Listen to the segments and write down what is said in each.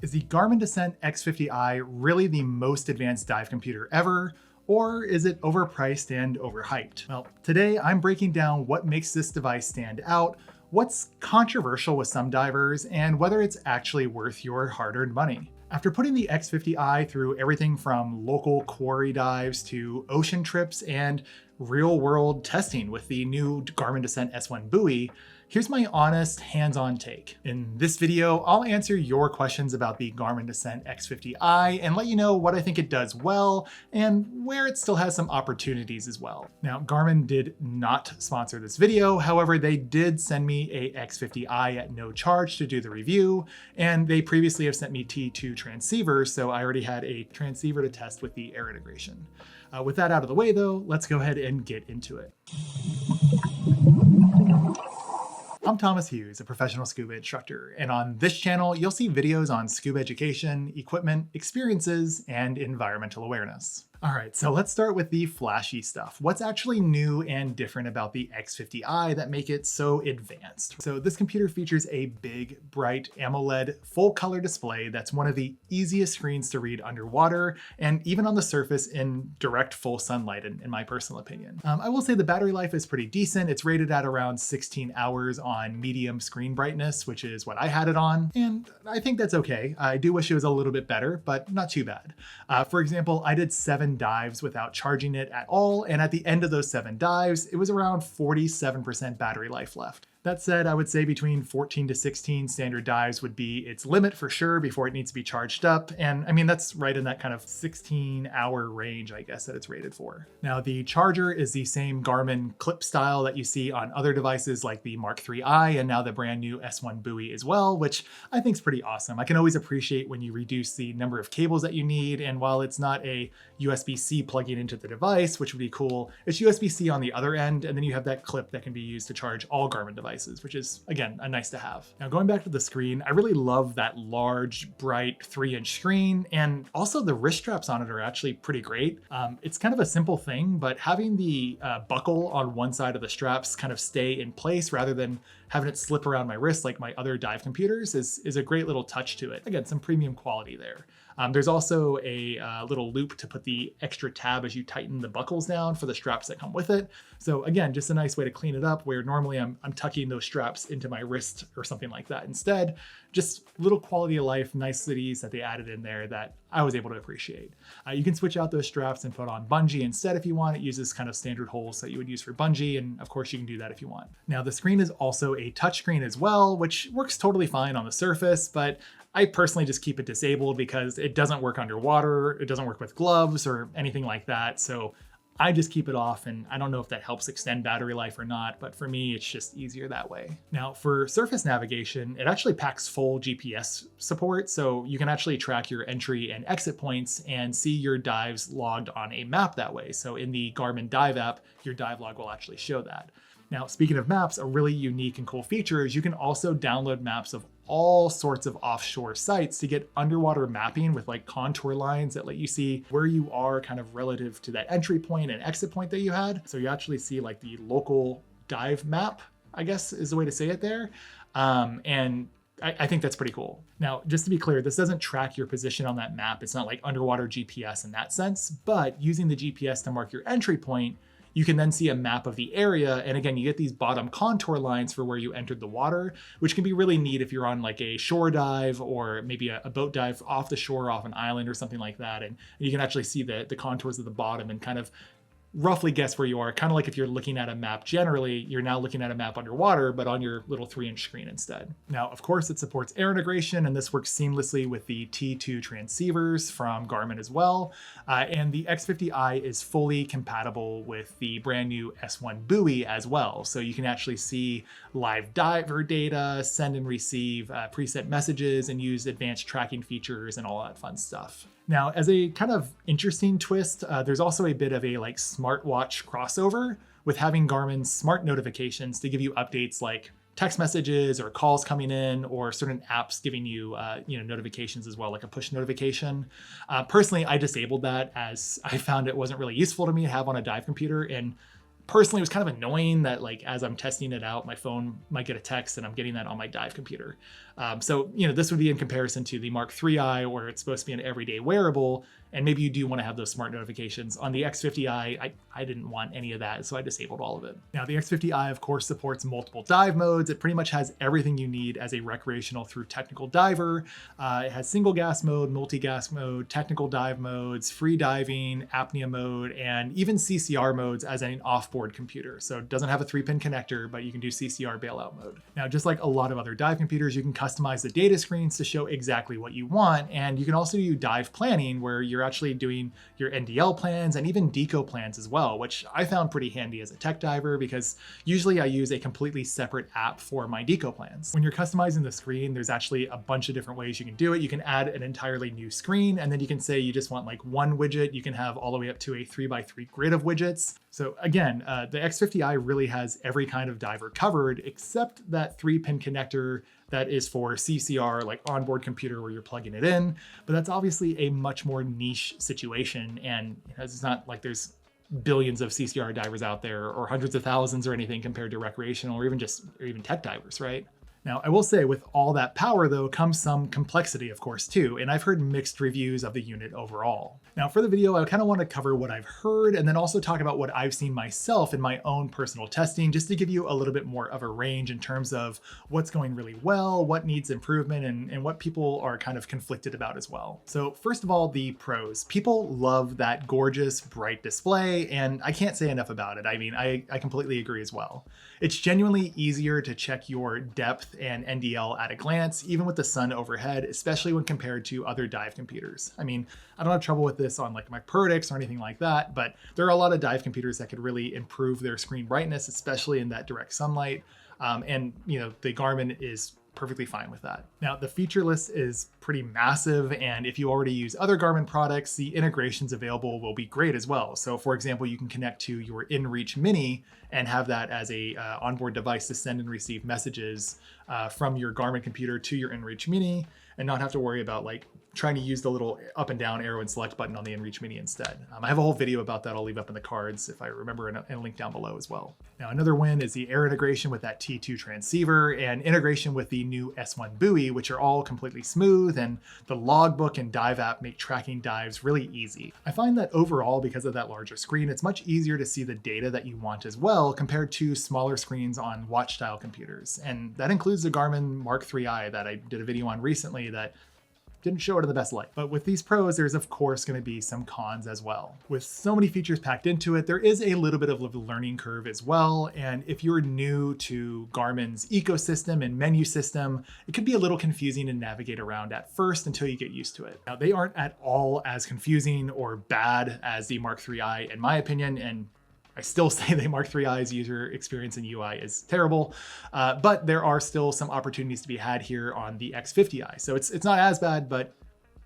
Is the Garmin Descent x50i really the most advanced dive computer ever? Or is it overpriced and overhyped? Well, today I'm breaking down what makes this device stand out, what's controversial with some divers, and whether it's actually worth your hard-earned money. After putting the x50i through everything from local quarry dives to ocean trips and real-world testing with the new Garmin Descent S1 buoy, here's my honest, hands-on take. In this video, I'll answer your questions about the Garmin Descent x50i and let you know what I think it does well and where it still has some opportunities as well. Now, Garmin did not sponsor this video. However, they did send me a x50i at no charge to do the review, and they previously have sent me T2 transceivers, so I already had a transceiver to test with the air integration. With that out of the way though, let's go ahead and get into it. I'm Thomas Hughes, a professional scuba instructor, and on this channel, you'll see videos on scuba education, equipment, experiences, and environmental awareness. All right, so let's start with the flashy stuff. What's actually new and different about the x50i that make it so advanced? So this computer features a big, bright AMOLED full color display that's one of the easiest screens to read underwater and even on the surface in direct full sunlight, in my personal opinion. I will say the battery life is pretty decent. It's rated at around 16 hours on medium screen brightness, which is what I had it on, and I think that's okay. I do wish it was a little bit better, but not too bad. For example, I did 7 dives without charging it at all, and at the end of those 7 dives, it was around 47% battery life left. That said, I would say between 14 to 16 standard dives would be its limit for sure before it needs to be charged up. And I mean, that's right in that kind of 16-hour range, I guess, that it's rated for. Now, the charger is the same Garmin clip style that you see on other devices like the Mark IIIi and now the brand new S1 buoy as well, which I think is pretty awesome. I can always appreciate when you reduce the number of cables that you need. And while it's not a USB-C plugging into the device, which would be cool, it's USB-C on the other end. And then you have that clip that can be used to charge all Garmin devices, which is, again, a nice to have. Now, going back to the screen, I really love that large, bright 3-inch screen, and also the wrist straps on it are actually pretty great. It's kind of a simple thing, but having the buckle on one side of the straps kind of stay in place rather than having it slip around my wrist like my other dive computers is a great little touch to it. Again, some premium quality there. There's also a little loop to put the extra tab as you tighten the buckles down for the straps that come with it. So again, just a nice way to clean it up where normally I'm tucking those straps into my wrist or something like that. Instead, just little quality of life niceties that they added in there that I was able to appreciate. You can switch out those straps and put on bungee instead if you want. It uses kind of standard holes that you would use for bungee, and of course you can do that if you want. Now the screen is also a touchscreen as well, which works totally fine on the surface, but I personally just keep it disabled because it doesn't work underwater, it doesn't work with gloves or anything like that. So I just keep it off, and I don't know if that helps extend battery life or not, but for me, it's just easier that way. Now for surface navigation, it actually packs full GPS support, so you can actually track your entry and exit points and see your dives logged on a map that way. So in the Garmin Dive app, your dive log will actually show that. Now, speaking of maps, a really unique and cool feature is you can also download maps of all sorts of offshore sites to get underwater mapping with like contour lines that let you see where you are kind of relative to that entry point and exit point that you had. So you actually see like the local dive map, I guess is the way to say it there. And I think that's pretty cool. Now, just to be clear, this doesn't track your position on that map. It's not like underwater GPS in that sense, but using the GPS to mark your entry point, you can then see a map of the area. And again, you get these bottom contour lines for where you entered the water, which can be really neat if you're on like a shore dive or maybe a boat dive off the shore, off an island or something like that. And you can actually see the contours of the bottom and kind of roughly guess where you are. Kind of like if you're looking at a map generally, you're now looking at a map underwater, but on your little 3-inch screen instead. Now, of course, it supports air integration, and this works seamlessly with the T2 transceivers from Garmin as well. And the x50i is fully compatible with the brand new S1 buoy as well. So you can actually see live diver data, send and receive preset messages, and use advanced tracking features and all that fun stuff. Now, as a kind of interesting twist, there's also a bit of a like smartwatch crossover with having Garmin's smart notifications to give you updates like text messages or calls coming in or certain apps giving you, notifications as well, like a push notification. Personally, I disabled that as I found it wasn't really useful to me to have on a dive computer. And personally, it was kind of annoying that like as I'm testing it out, my phone might get a text and I'm getting that on my dive computer. So, this would be in comparison to the Mark IIIi, where it's supposed to be an everyday wearable, and maybe you do want to have those smart notifications. On the X50i, I didn't want any of that, so I disabled all of it. Now, the X50i, of course, supports multiple dive modes. It pretty much has everything you need as a recreational through technical diver. It has single gas mode, multi-gas mode, technical dive modes, free diving, apnea mode, and even CCR modes as an off-board computer. So it doesn't have a 3-pin connector, but you can do CCR bailout mode. Now, just like a lot of other dive computers, you can customize the data screens to show exactly what you want. And you can also do dive planning, where you're actually doing your NDL plans and even deco plans as well, which I found pretty handy as a tech diver, because usually I use a completely separate app for my deco plans. When you're customizing the screen, there's actually a bunch of different ways you can do it. You can add an entirely new screen, and then you can say you just want like one widget. You can have all the way up to a 3x3 grid of widgets. So again, the X50i really has every kind of diver covered, except that 3-pin connector that is for CCR, like onboard computer where you're plugging it in. But that's obviously a much more niche situation, and it's not like there's billions of CCR divers out there or hundreds of thousands or anything compared to recreational or even tech divers, right? Now, I will say with all that power though comes some complexity, of course, too, and I've heard mixed reviews of the unit overall. Now for the video, I kind of want to cover what I've heard and then also talk about what I've seen myself in my own personal testing, just to give you a little bit more of a range in terms of what's going really well, what needs improvement, and what people are kind of conflicted about as well. So first of all, the pros. People love that gorgeous, bright display, and I can't say enough about it. I mean, I completely agree as well. It's genuinely easier to check your depth and NDL at a glance, even with the sun overhead, especially when compared to other dive computers. I mean, I don't have trouble with this on like my Perdix or anything like that, but there are a lot of dive computers that could really improve their screen brightness, especially in that direct sunlight. And the Garmin is perfectly fine with that. Now, the feature list is pretty massive, and if you already use other Garmin products, the integrations available will be great as well. So for example, you can connect to your inReach Mini and have that as a onboard device to send and receive messages from your Garmin computer to your inReach Mini, and not have to worry about like trying to use the little up and down arrow and select button on the inReach Mini instead. I have a whole video about that I'll leave up in the cards if I remember, and a link down below as well. Now, another win is the air integration with that T2 transceiver and integration with the new S1 buoy, which are all completely smooth, and the logbook and dive app make tracking dives really easy. I find that overall, because of that larger screen, it's much easier to see the data that you want as well compared to smaller screens on watch style computers. And that includes the Garmin Mark IIIi that I did a video on recently that didn't show it in the best light. But with these pros, there's of course going to be some cons as well. With so many features packed into it, there is a little bit of a learning curve as well. And if you're new to Garmin's ecosystem and menu system, it could be a little confusing to navigate around at first until you get used to it. Now, they aren't at all as confusing or bad as the Mark IIIi, in my opinion, and I still say the Mark III's user experience and UI is terrible, but there are still some opportunities to be had here on the X50i. So it's not as bad, but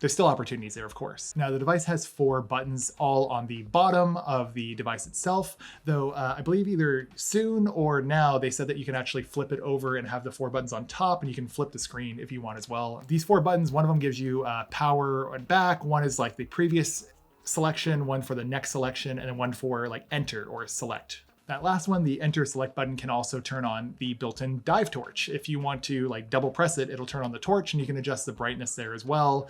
there's still opportunities there, of course. Now, the device has 4 buttons all on the bottom of the device itself, though I believe either soon or now they said that you can actually flip it over and have the 4 buttons on top, and you can flip the screen if you want as well. These 4 buttons, one of them gives you power and back, one is like the previous selection, one for the next selection, and then one for like enter or select. That last one, the enter select button, can also turn on the built-in dive torch. If you want to like double press it, it'll turn on the torch, and you can adjust the brightness there as well.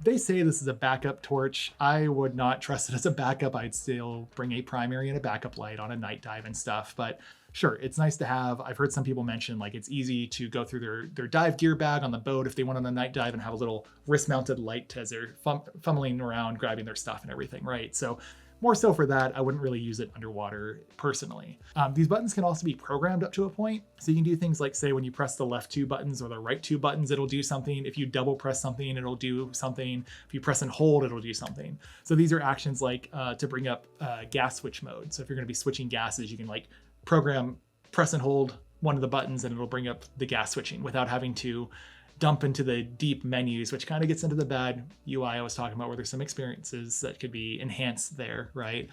They say this is a backup torch. I would not trust it as a backup. I'd still bring a primary and a backup light on a night dive and stuff, but sure, it's nice to have. I've heard some people mention like it's easy to go through their dive gear bag on the boat if they want on a night dive and have a little wrist-mounted light as they're fumbling around grabbing their stuff and everything, right? So more so for that, I wouldn't really use it underwater personally. These buttons can also be programmed up to a point. So you can do things like, say, when you press the left 2 buttons or the right 2 buttons, it'll do something. If you double press something, it'll do something. If you press and hold, it'll do something. So these are actions like to bring up gas switch mode. So if you're gonna be switching gases, you can like program press and hold one of the buttons and it'll bring up the gas switching without having to dump into the deep menus, which kind of gets into the bad UI I was talking about, where there's some experiences that could be enhanced there, right?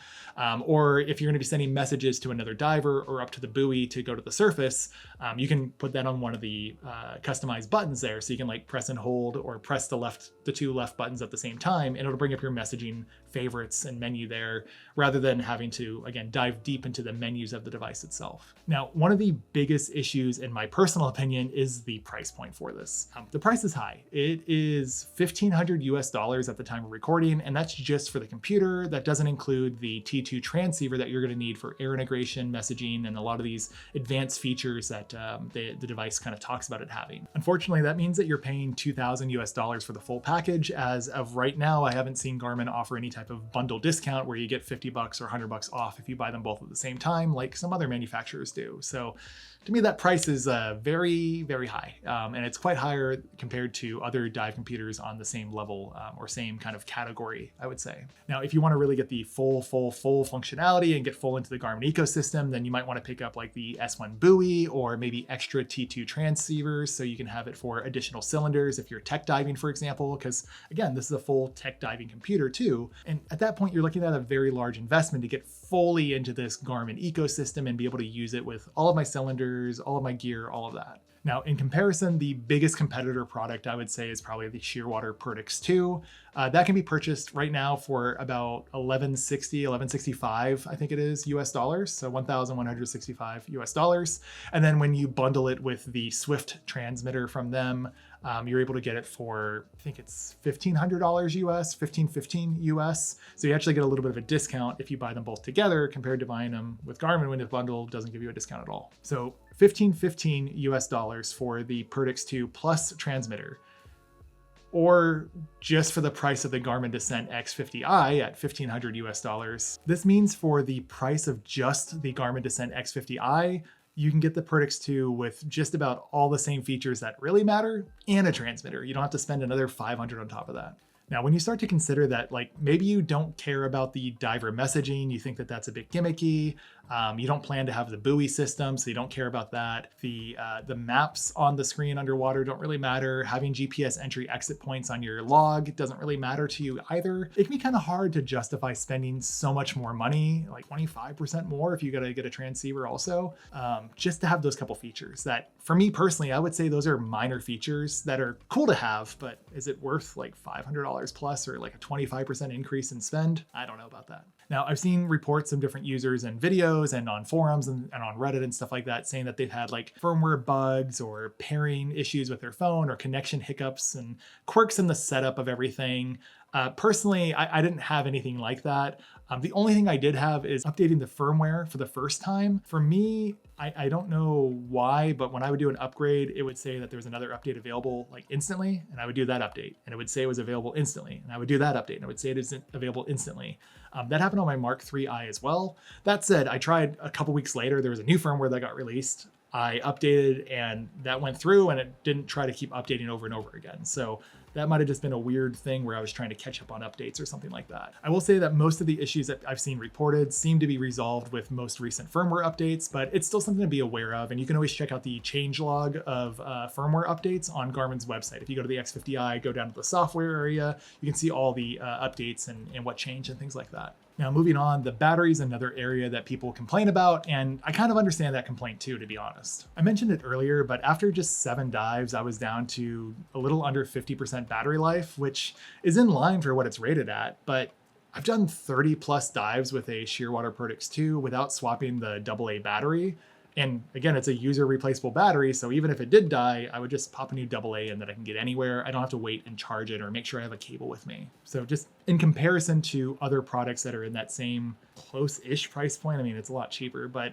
Or if you're going to be sending messages to another diver or up to the buoy to go to the surface, you can put that on one of the customized buttons there. So you can like press and hold or press the two left buttons at the same time, and it'll bring up your messaging favorites and menu there, rather than having to, again, dive deep into the menus of the device itself. Now, one of the biggest issues, in my personal opinion, is the price point for this. The price is high. It is $1,500 at the time of recording, and that's just for the computer. That doesn't include the T2 transceiver that you're going to need for air integration, messaging, and a lot of these advanced features that the device kind of talks about it having. Unfortunately, that means that you're paying $2,000 for the full package. As of right now, I haven't seen Garmin offer any type of bundle discount where you get $50 or $100 off if you buy them both at the same time, like some other manufacturers do. So to me, that price is very, very high. And it's quite higher compared to other dive computers on the same level or same kind of category, I would say. Now, if you want to really get the full functionality and get full into the Garmin ecosystem, then you might want to pick up like the S1 buoy or maybe extra T2 transceivers, so you can have it for additional cylinders if you're tech diving, for example, because again, this is a full tech diving computer too. And at that point, you're looking at a very large investment to get fully into this Garmin ecosystem and be able to use it with all of my cylinders, all of my gear, all of that. Now, in comparison, the biggest competitor product I would say is probably the Shearwater Apeks 2. That can be purchased right now for about $1,165, I think it is, US dollars. So $1,165 US dollars. And then when you bundle it with the Swift transmitter from them, you're able to get it for, I think it's $1,500 US, $1,515 US. So you actually get a little bit of a discount if you buy them both together, compared to buying them with Garmin when the bundle doesn't give you a discount at all. So $1,515 US dollars for the Apeks 2 plus transmitter, or just for the price of the Garmin Descent x50i at $1,500 US dollars. This means for the price of just the Garmin Descent x50i, you can get the Apeks 2 with just about all the same features that really matter and a transmitter. You don't have to spend another $500 on top of that. Now, when you start to consider that, like maybe you don't care about the diver messaging, you think that that's a bit gimmicky, you don't plan to have the buoy system, so you don't care about that. The maps on the screen underwater don't really matter. Having GPS entry exit points on your log doesn't really matter to you either. It can be kind of hard to justify spending so much more money, like 25% more if you gotta get a transceiver also, just to have those couple features that, for me personally, I would say those are minor features that are cool to have, but is it worth like $500 plus or like a 25% increase in spend? I don't know about that. Now, I've seen reports of different users and videos and on forums and on Reddit and stuff like that saying that they've had like firmware bugs or pairing issues with their phone or connection hiccups and quirks in the setup of everything. Personally, I didn't have anything like that. The only thing I did have is updating the firmware for the first time. For me, I don't know why, but when I would do an upgrade, it would say that there was another update available like instantly, and I would do that update, and it would say it was available instantly, and I would do that update, and it would say it isn't available instantly. That happened on my Mark IIIi as well. That said, I tried a couple weeks later, there was a new firmware that got released. I updated and that went through, and it didn't try to keep updating over and over again. So that might have just been a weird thing where I was trying to catch up on updates or something like that. I will say that most of the issues that I've seen reported seem to be resolved with most recent firmware updates, but it's still something to be aware of. And you can always check out the changelog of firmware updates on Garmin's website. If you go to the X50i, go down to the software area, you can see all the updates and what changed and things like that. Now, moving on, the battery is another area that people complain about, and I kind of understand that complaint too, to be honest. I mentioned it earlier, but after just 7 dives, I was down to a little under 50% battery life, which is in line for what it's rated at, but I've done 30 plus dives with a Shearwater Apeks 2 without swapping the AA battery. And again, it's a user replaceable battery, so even if it did die, I would just pop a new AA in that I can get anywhere. I don't have to wait and charge it or make sure I have a cable with me. So just in comparison to other products that are in that same close-ish price point, I mean, it's a lot cheaper, but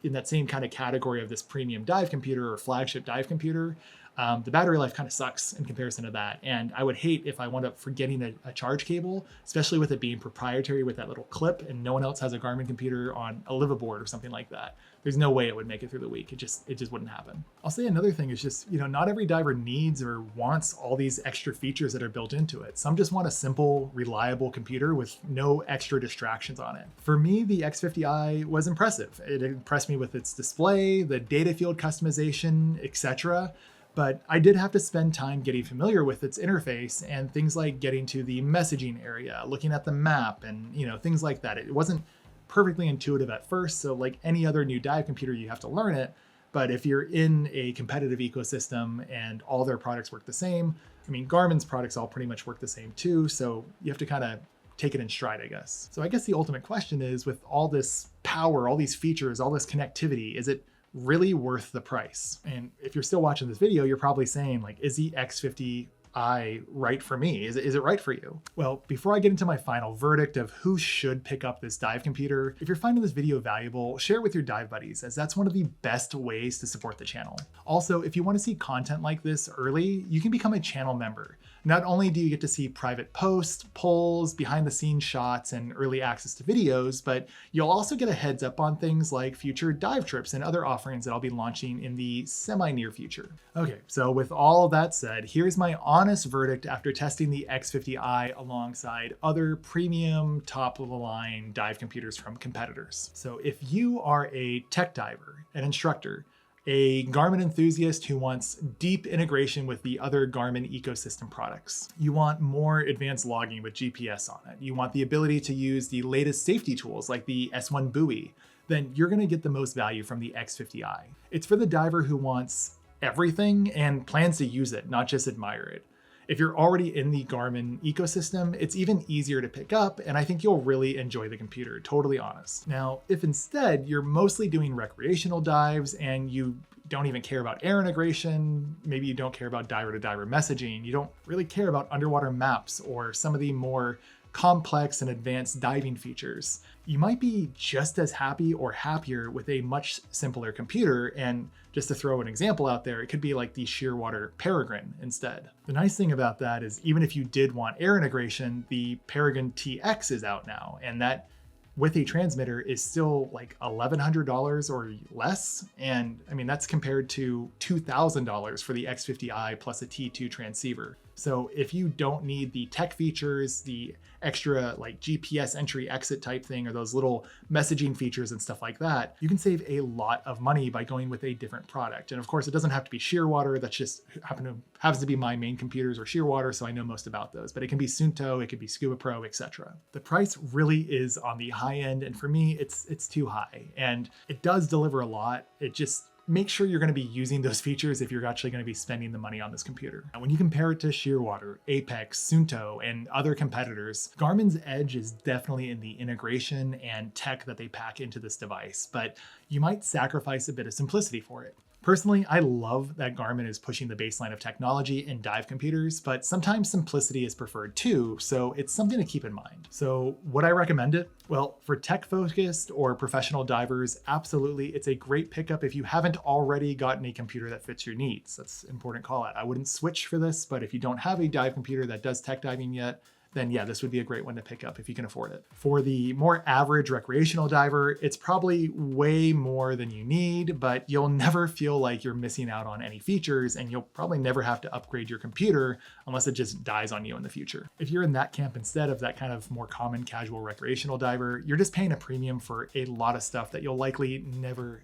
in that same kind of category of this premium dive computer or flagship dive computer, the battery life kind of sucks in comparison to that. And I would hate if I wound up forgetting a charge cable, especially with it being proprietary with that little clip and no one else has a Garmin computer on a liveaboard or something like that. There's no way it would make it through the week. It just wouldn't happen. I'll say another thing is just, not every diver needs or wants all these extra features that are built into it. Some just want a simple, reliable computer with no extra distractions on it. For me, the X50i was impressive. It impressed me with its display, the data field customization, etc. But I did have to spend time getting familiar with its interface and things like getting to the messaging area, looking at the map, and things like that. It wasn't perfectly intuitive at first, so like any other new dive computer, you have to learn it. But if you're in a competitive ecosystem and all their products work the same, I mean, Garmin's products all pretty much work the same too, so you have to kind of take it in stride, I guess. So I guess the ultimate question is, with all this power, all these features, all this connectivity, is it really worth the price? And if you're still watching this video, you're probably saying, like, is the X50i right for me? Is it right for you? Well, before I get into my final verdict of who should pick up this dive computer, if you're finding this video valuable, share it with your dive buddies, as that's one of the best ways to support the channel. Also, if you want to see content like this early, you can become a channel member. Not only do you get to see private posts, polls, behind the scenes shots, and early access to videos, but you'll also get a heads up on things like future dive trips and other offerings that I'll be launching in the semi-near future. Okay, so with all that said, here's my honest verdict after testing the X50i alongside other premium top-of-the-line dive computers from competitors. So if you are a tech diver, an instructor, a Garmin enthusiast who wants deep integration with the other Garmin ecosystem products, you want more advanced logging with GPS on it, you want the ability to use the latest safety tools like the S1 buoy, then you're going to get the most value from the X50i. It's for the diver who wants everything and plans to use it, not just admire it. If you're already in the Garmin ecosystem, it's even easier to pick up, and I think you'll really enjoy the computer, totally honest. Now, if instead you're mostly doing recreational dives and you don't even care about air integration, maybe you don't care about diver-to-diver messaging, you don't really care about underwater maps or some of the more complex and advanced diving features, you might be just as happy or happier with a much simpler computer. And just to throw an example out there, it could be like the Shearwater Peregrine instead. The nice thing about that is, even if you did want air integration, the Peregrine TX is out now, and that with a transmitter is still like $1,100 or less. And I mean, that's compared to $2,000 for the X50i plus a T2 transceiver. So if you don't need the tech features, the extra like GPS entry exit type thing, or those little messaging features and stuff like that, you can save a lot of money by going with a different product. And of course, it doesn't have to be Shearwater. That's just happens to be my main computers, or Shearwater, so I know most about those. But it can be Suunto, it could be Scuba Pro, etc. The price really is on the high end, and for me, it's too high. And it does deliver a lot. It just make sure you're going to be using those features if you're actually going to be spending the money on this computer. Now, when you compare it to Shearwater, Apeks, Suunto, and other competitors, Garmin's edge is definitely in the integration and tech that they pack into this device, but you might sacrifice a bit of simplicity for it. Personally, I love that Garmin is pushing the baseline of technology in dive computers, but sometimes simplicity is preferred too, so it's something to keep in mind. So would I recommend it? Well, for tech-focused or professional divers, absolutely, it's a great pickup if you haven't already gotten a computer that fits your needs. That's an important call out. I wouldn't switch for this, but if you don't have a dive computer that does tech diving yet, then yeah, this would be a great one to pick up if you can afford it. For the more average recreational diver, it's probably way more than you need, but you'll never feel like you're missing out on any features, and you'll probably never have to upgrade your computer unless it just dies on you in the future. If you're in that camp instead of that kind of more common casual recreational diver, you're just paying a premium for a lot of stuff that you'll likely never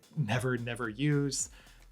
use,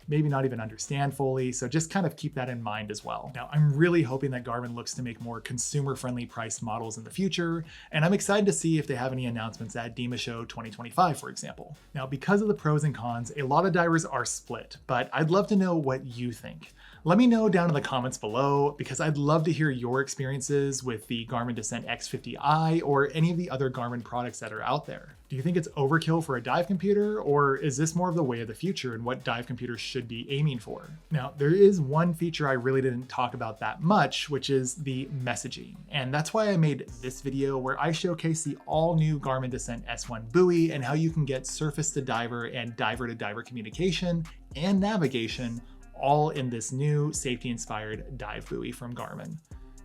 maybe not even understand fully. So just kind of keep that in mind as well. Now, I'm really hoping that Garmin looks to make more consumer-friendly priced models in the future, and I'm excited to see if they have any announcements at DEMA Show 2025, for example. Now, because of the pros and cons, a lot of divers are split, but I'd love to know what you think. Let me know down in the comments below, because I'd love to hear your experiences with the Garmin Descent X50i or any of the other Garmin products that are out there. Do you think it's overkill for a dive computer, or is this more of the way of the future and what dive computers should be aiming for? Now, there is one feature I really didn't talk about that much, which is the messaging. And that's why I made this video where I showcase the all-new Garmin Descent S1 buoy and how you can get surface-to-diver and diver-to-diver communication and navigation all in this new safety-inspired dive buoy from Garmin.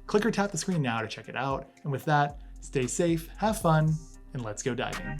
Click or tap the screen now to check it out. And with that, stay safe, have fun, and let's go diving.